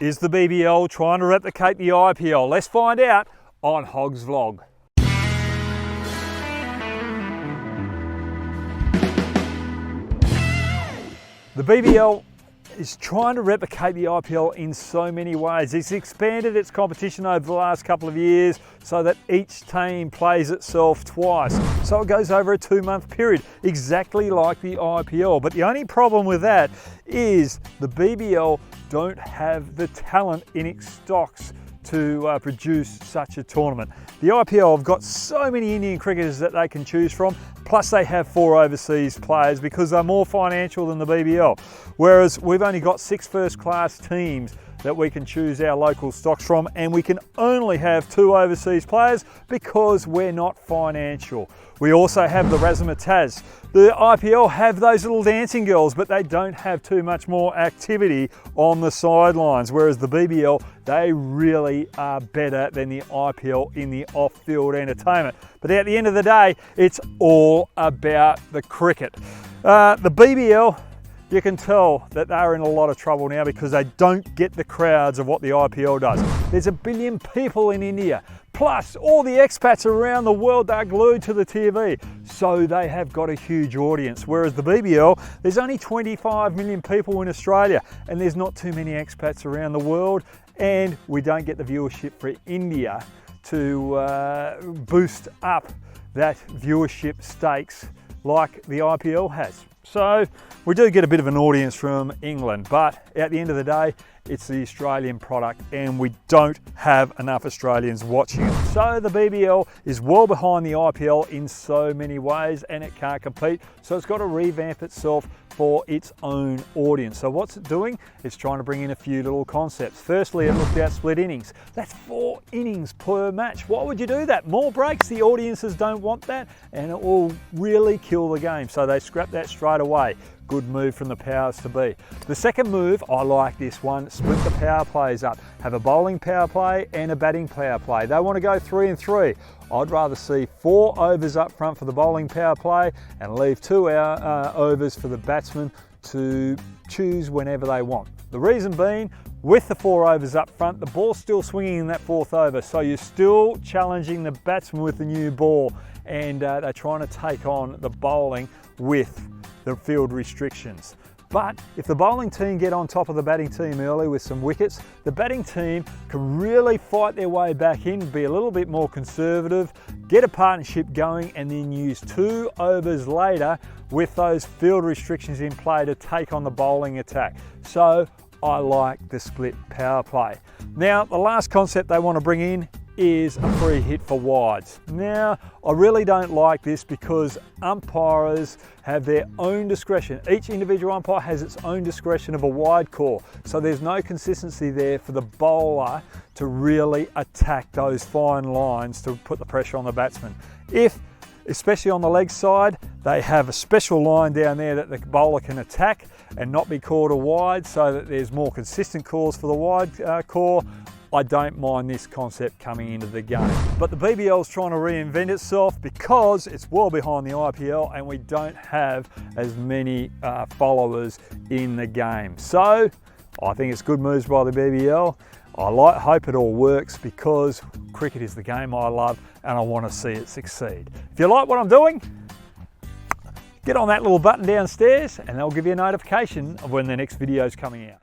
Is the BBL trying to replicate the IPL? Let's find out on Hoggs Vlog. The BBL is trying to replicate the IPL in so many ways. It's expanded its competition over the last couple of years so that each team plays itself twice. So it goes over a 2-month period, exactly like the IPL. But the only problem with that is the BBL don't have the talent in its stocks to produce such a tournament. The IPL have got so many Indian cricketers that they can choose from, plus they have 4 overseas players because they're more financial than the BBL. Whereas we've only got 6 first-class teams that we can choose our local stocks from, and we can only have 2 overseas players because we're not financial. We also have the razzmatazz. The IPL have those little dancing girls, but they don't have too much more activity on the sidelines, whereas the BBL, they really are better than the IPL in the off-field entertainment. But at the end of the day, it's all about the cricket. The BBL, you can tell that they're in a lot of trouble now because they don't get the crowds of what the IPL does. There's 1 billion people in India, plus all the expats around the world, they're glued to the TV. So they have got a huge audience. Whereas the BBL, there's only 25 million people in Australia and there's not too many expats around the world, and we don't get the viewership for India to boost up that viewership stakes like the IPL has. So we do get a bit of an audience from England, but at the end of the day, it's the Australian product and we don't have enough Australians watching it. So the BBL is well behind the IPL in so many ways and it can't compete. So it's got to revamp itself for its own audience. So what's it doing? It's trying to bring in a few little concepts. Firstly, it looked at split innings. That's 4 innings per match. Why would you do that? More breaks, the audiences don't want that and it will really kill the game. So they scrapped that straight away. Good move from the powers to be. The second move, I like this one, split the power plays up. Have a bowling power play and a batting power play. They want to go 3 and 3. I'd rather see 4 overs up front for the bowling power play and leave 2 overs for the batsmen to choose whenever they want. The reason being, with the 4 overs up front, the ball's still swinging in that 4th over, so you're still challenging the batsman with the new ball, and they're trying to take on the bowling with the field restrictions. But if the bowling team get on top of the batting team early with some wickets, the batting team can really fight their way back in, be a little bit more conservative, get a partnership going, and then use 2 overs later with those field restrictions in play to take on the bowling attack. So I like the split power play. Now, the last concept they want to bring in is a free hit for wides. Now, I really don't like this because umpires have their own discretion. Each individual umpire has its own discretion of a wide call. So there's no consistency there for the bowler to really attack those fine lines to put the pressure on the batsman. If, especially on the leg side, they have a special line down there that the bowler can attack and not be called a wide, so that there's more consistent calls for the wide call, I don't mind this concept coming into the game. But the BBL is trying to reinvent itself because it's well behind the IPL and we don't have as many followers in the game. So I think it's good moves by the BBL. I hope it all works because cricket is the game I love and I want to see it succeed. If you like what I'm doing, get on that little button downstairs and they'll give you a notification of when the next video is coming out.